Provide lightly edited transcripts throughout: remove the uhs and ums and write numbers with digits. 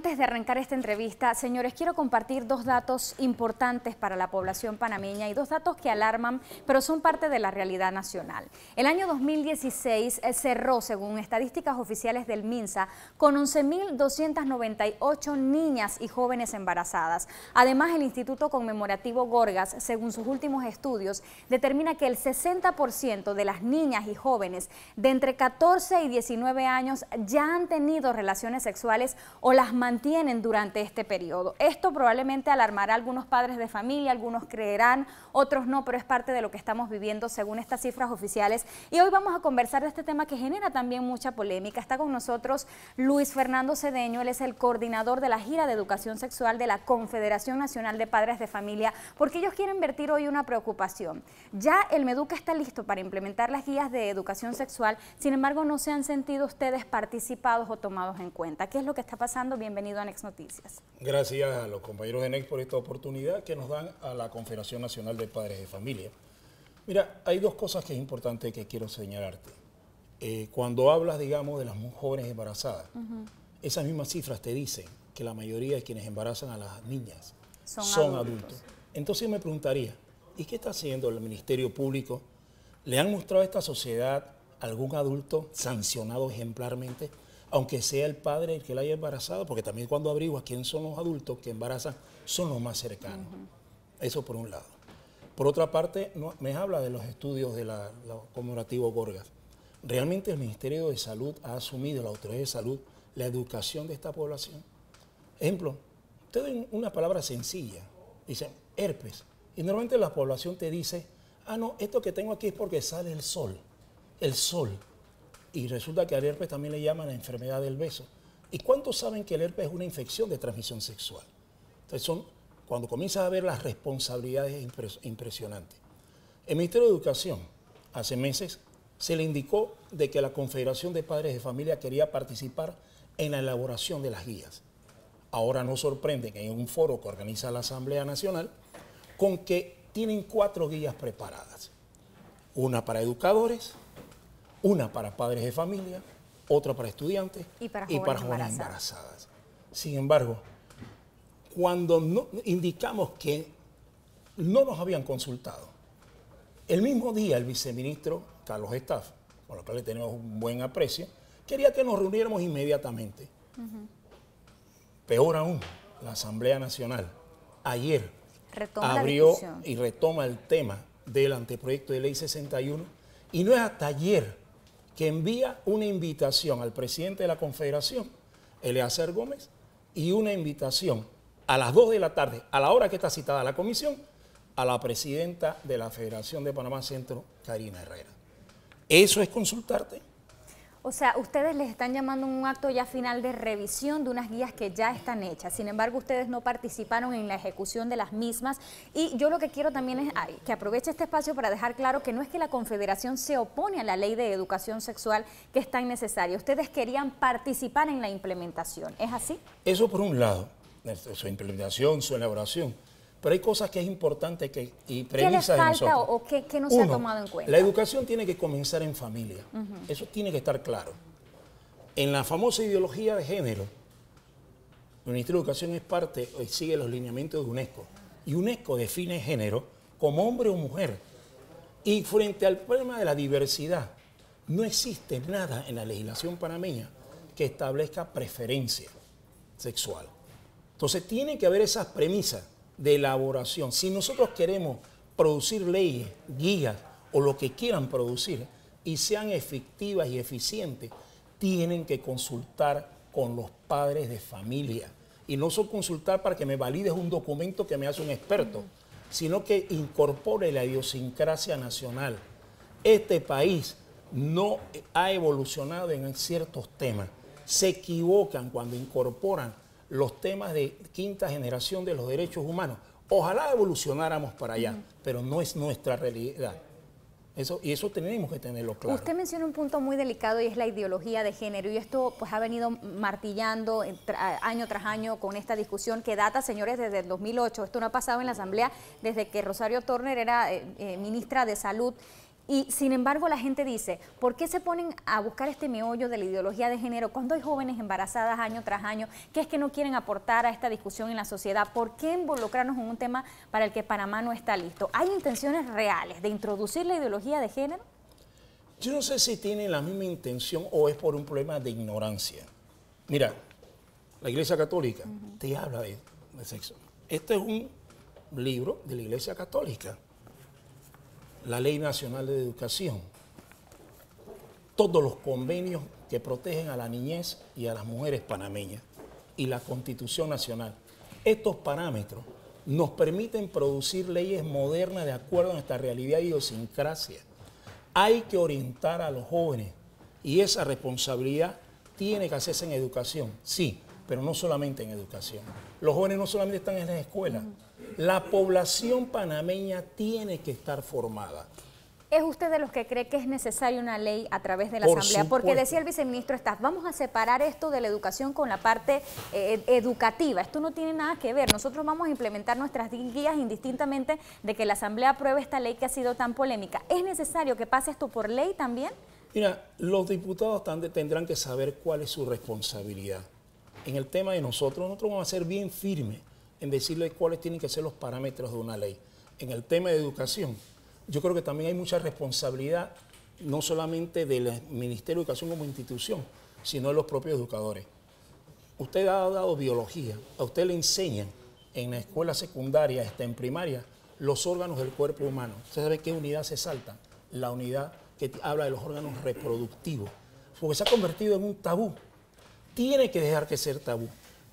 Antes de arrancar esta entrevista, señores, quiero compartir dos datos importantes para la población panameña y dos datos que alarman, pero son parte de la realidad nacional. El año 2016 cerró, según estadísticas oficiales del MINSA, con 11.298 niñas y jóvenes embarazadas. Además, el Instituto Conmemorativo Gorgas, según sus últimos estudios, determina que el 60% de las niñas y jóvenes de entre 14 y 19 años ya han tenido relaciones sexuales o las mantienen durante este periodo. Esto probablemente alarmará a algunos padres de familia, algunos creerán, otros no, pero es parte de lo que estamos viviendo según estas cifras oficiales. Y hoy vamos a conversar de este tema que genera también mucha polémica. Está con nosotros Luis Fernando Cedeño, él es el coordinador de la gira de educación sexual de la Confederación Nacional de Padres de Familia, porque ellos quieren vertir hoy una preocupación. Ya el Meduca está listo para implementar las guías de educación sexual, sin embargo no se han sentido ustedes participados o tomados en cuenta. ¿Qué es lo que está pasando? Bienvenido a Next Noticias. Gracias a los compañeros de Next por esta oportunidad que nos dan a la Confederación Nacional de Padres de Familia. Mira, hay dos cosas que es importante que quiero señalarte. Cuando hablas, digamos, de las jóvenes embarazadas, esas mismas cifras te dicen que la mayoría de quienes embarazan a las niñas son adultos. Entonces me preguntaría, ¿y qué está haciendo el Ministerio Público? ¿Le han mostrado a esta sociedad algún adulto sancionado ejemplarmente, aunque sea el padre el que la haya embarazado? Porque también cuando averiguas quién son los adultos que embarazan, son los más cercanos. Eso por un lado. Por otra parte, me habla de los estudios de la conmemorativo Gorgas. ¿Realmente el Ministerio de Salud ha asumido, la Autoridad de Salud, la educación de esta población? Ejemplo, te doy una palabra sencilla. Dicen, herpes. Y normalmente la población te dice, ah, no, esto que tengo aquí es porque sale el sol. El sol. Y resulta que al herpes también le llaman la enfermedad del beso. ¿Y cuántos saben que el herpes es una infección de transmisión sexual? Entonces, cuando comienzas a ver las responsabilidades impresionantes. El Ministerio de Educación, hace meses, se le indicó de que la Confederación de Padres de Familia quería participar en la elaboración de las guías. Ahora nos sorprende que en un foro que organiza la Asamblea Nacional, con que tienen 4 guías preparadas. Una para educadores, una para padres de familia, otra para estudiantes y para jóvenes embarazadas. Sin embargo, cuando indicamos que no nos habían consultado, el mismo día el viceministro Carlos Staff, con lo cual le tenemos un buen aprecio, quería que nos reuniéramos inmediatamente. Peor aún, la Asamblea Nacional ayer abrió y retoma el tema del anteproyecto de ley 61 y no es hasta ayer que envía una invitación al presidente de la Confederación, Eleazar Gómez, y una invitación a las 2 de la tarde, a la hora que está citada la comisión, a la presidenta de la Federación de Panamá Centro, Karina Herrera. ¿Eso es consultarte? O sea, ustedes les están llamando un acto ya final de revisión de unas guías que ya están hechas. Sin embargo, ustedes no participaron en la ejecución de las mismas. Y yo lo que quiero también es que aproveche este espacio para dejar claro que no es que la Confederación se opone a la ley de educación sexual que es tan necesaria. Ustedes querían participar en la implementación. ¿Es así? Eso por un lado, su implementación, su elaboración. Pero hay cosas que es importante y premisas de nosotros. ¿Qué les falta o qué no se ha tomado en cuenta? La educación tiene que comenzar en familia. Eso tiene que estar claro. En la famosa ideología de género, el Ministerio de Educación es parte, sigue los lineamientos de UNESCO. Y UNESCO define género como hombre o mujer. Y frente al problema de la diversidad, no existe nada en la legislación panameña que establezca preferencia sexual. Entonces tiene que haber esas premisas de elaboración. Si nosotros queremos producir leyes, guías o lo que quieran producir y sean efectivas y eficientes, tienen que consultar con los padres de familia. Y no solo consultar para que me valides un documento que me hace un experto, sino que incorpore la idiosincrasia nacional. Este país no ha evolucionado en ciertos temas. Se equivocan cuando incorporan los temas de quinta generación de los derechos humanos. Ojalá evolucionáramos para allá, pero no es nuestra realidad. Y eso tenemos que tenerlo claro. Usted menciona un punto muy delicado y es la ideología de género, y esto pues ha venido martillando año tras año con esta discusión que data, señores, desde el 2008. Esto no ha pasado en la Asamblea desde que Rosario Turner era ministra de Salud. Y sin embargo la gente dice, ¿por qué se ponen a buscar este meollo de la ideología de género cuando hay jóvenes embarazadas año tras año? ¿Qué es que no quieren aportar a esta discusión en la sociedad? ¿Por qué involucrarnos en un tema para el que Panamá no está listo? ¿Hay intenciones reales de introducir la ideología de género? Yo no sé si tienen la misma intención o es por un problema de ignorancia. Mira, la Iglesia Católica te habla de sexo. Este es un libro de la Iglesia Católica. La Ley Nacional de Educación, todos los convenios que protegen a la niñez y a las mujeres panameñas y la Constitución Nacional. Estos parámetros nos permiten producir leyes modernas de acuerdo a nuestra realidad y idiosincrasia. Hay que orientar a los jóvenes y esa responsabilidad tiene que hacerse en educación, sí, pero no solamente en educación. Los jóvenes no solamente están en las escuelas. La población panameña tiene que estar formada. ¿Es usted de los que cree que es necesaria una ley a través de la Por Asamblea? supuesto. Porque decía el viceministro Staff, vamos a separar esto de la educación con la parte educativa. Esto no tiene nada que ver. Nosotros vamos a implementar nuestras guías indistintamente de que la Asamblea apruebe esta ley que ha sido tan polémica. ¿Es necesario que pase esto por ley también? Mira, los diputados tendrán que saber cuál es su responsabilidad. En el tema de nosotros vamos a ser bien firmes en decirle cuáles tienen que ser los parámetros de una ley. En el tema de educación, yo creo que también hay mucha responsabilidad, no solamente del Ministerio de Educación como institución, sino de los propios educadores. Usted ha dado biología, a usted le enseñan en la escuela secundaria, hasta en primaria, los órganos del cuerpo humano. ¿Usted sabe qué unidad se salta? La unidad que habla de los órganos reproductivos, porque se ha convertido en un tabú. Tiene que dejar que ser tabú.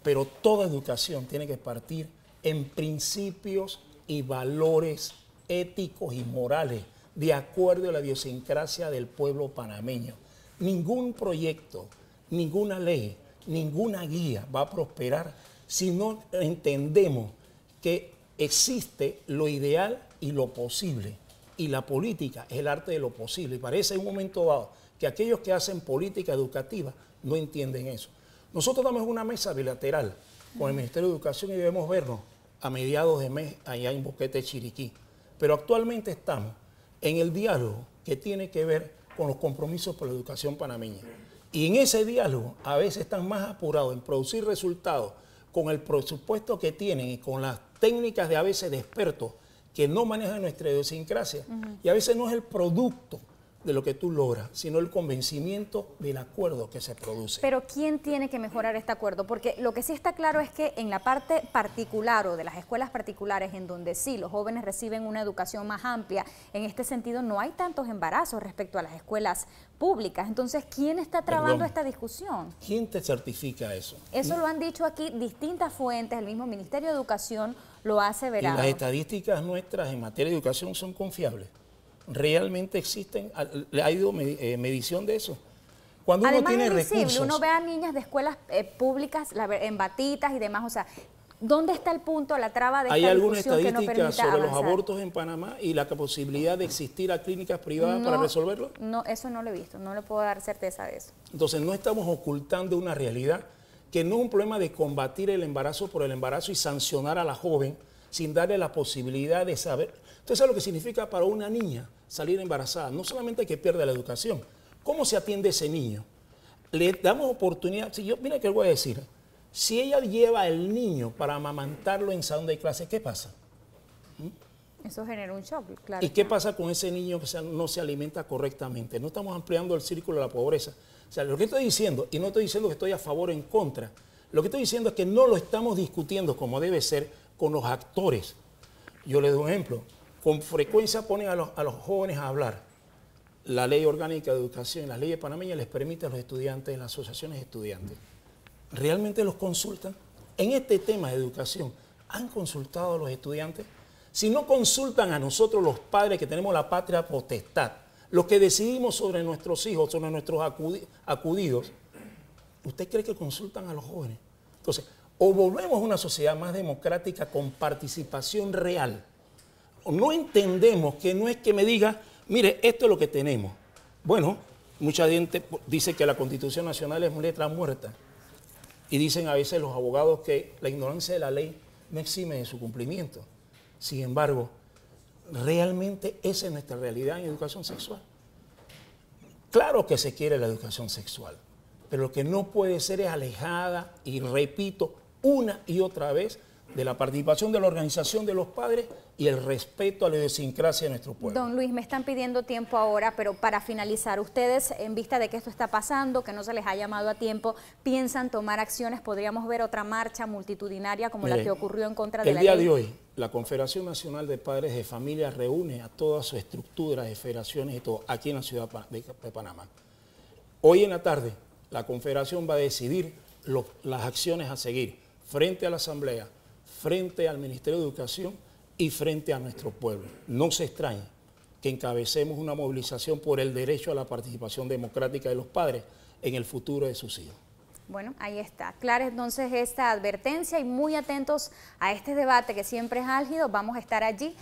Pero toda educación tiene que partir en principios y valores éticos y morales de acuerdo a la idiosincrasia del pueblo panameño. Ningún proyecto, ninguna ley, ninguna guía va a prosperar si no entendemos que existe lo ideal y lo posible. Y la política es el arte de lo posible. Y parece en un momento dado que aquellos que hacen política educativa no entienden eso. Nosotros estamos en una mesa bilateral con el Ministerio de Educación y debemos vernos a mediados de mes allá en Boquete, Chiriquí. Pero actualmente estamos en el diálogo que tiene que ver con los compromisos por la educación panameña. Y en ese diálogo a veces están más apurados en producir resultados con el presupuesto que tienen y con las técnicas de a veces de expertos que no manejan nuestra idiosincrasia. Y a veces no es el producto de lo que tú logras, sino el convencimiento del acuerdo que se produce. Pero ¿quién tiene que mejorar este acuerdo? Porque lo que sí está claro es que en la parte particular o de las escuelas particulares, en donde sí los jóvenes reciben una educación más amplia, en este sentido no hay tantos embarazos respecto a las escuelas públicas. Entonces, ¿quién está trabando esta discusión? ¿Quién te certifica eso? Eso lo han dicho aquí distintas fuentes, el mismo Ministerio de Educación lo ha aseverado. Y las estadísticas nuestras en materia de educación son confiables. Realmente existen, ha ido medición de eso. Cuando uno Además tiene es visible, recursos, uno ve a niñas de escuelas públicas en batitas y demás, o sea, ¿dónde está el punto, la traba de esta discusión que no permite ¿hay alguna estadística sobre avanzar? los abortos en Panamá y la posibilidad de existir a clínicas privadas para resolverlo? No, eso no lo he visto, no le puedo dar certeza de eso. Entonces no estamos ocultando una realidad que no es un problema de combatir el embarazo por el embarazo y sancionar a la joven sin darle la posibilidad de saber. Entonces, ¿sabes lo que significa para una niña salir embarazada? No solamente que pierda la educación. ¿Cómo se atiende a ese niño? Le damos oportunidad. Mira que le voy a decir. Si ella lleva al niño para amamantarlo en salón de clase, ¿qué pasa? Eso genera un shock, claro. ¿Y qué pasa con ese niño que no se alimenta correctamente? No estamos ampliando el círculo de la pobreza. O sea, lo que estoy diciendo, y no estoy diciendo que estoy a favor o en contra, lo que estoy diciendo es que no lo estamos discutiendo como debe ser con los actores. Yo les doy un ejemplo. Con frecuencia ponen a los jóvenes a hablar. La ley orgánica de educación, las leyes panameñas les permiten a los estudiantes, en las asociaciones de estudiantes. ¿Realmente los consultan? En este tema de educación, ¿han consultado a los estudiantes? Si no consultan a nosotros los padres que tenemos la patria potestad, los que decidimos sobre nuestros hijos, sobre nuestros acudidos, ¿usted cree que consultan a los jóvenes? Entonces, o volvemos a una sociedad más democrática con participación real, o no entendemos que no es que me diga, mire, esto es lo que tenemos. Bueno, mucha gente dice que la Constitución Nacional es letra muerta. Y dicen a veces los abogados que la ignorancia de la ley no exime de su cumplimiento. Sin embargo, realmente esa es nuestra realidad en educación sexual. Claro que se quiere la educación sexual, pero lo que no puede ser es alejada, y repito, una y otra vez, de la participación de la organización de los padres y el respeto a la idiosincrasia de nuestro pueblo. Don Luis, me están pidiendo tiempo ahora, pero para finalizar, ustedes, en vista de que esto está pasando, que no se les ha llamado a tiempo, ¿piensan tomar acciones? ¿Podríamos ver otra marcha multitudinaria como la que ocurrió en contra de la ley? El día de hoy, la Confederación Nacional de Padres de Familia reúne a toda su estructura de federaciones y todo aquí en la ciudad de Panamá. Hoy en la tarde, la Confederación va a decidir las acciones a seguir frente a la Asamblea, frente al Ministerio de Educación y frente a nuestro pueblo. No se extrañe que encabecemos una movilización por el derecho a la participación democrática de los padres en el futuro de sus hijos. Bueno, ahí está. Clara entonces esta advertencia y muy atentos a este debate que siempre es álgido. Vamos a estar allí.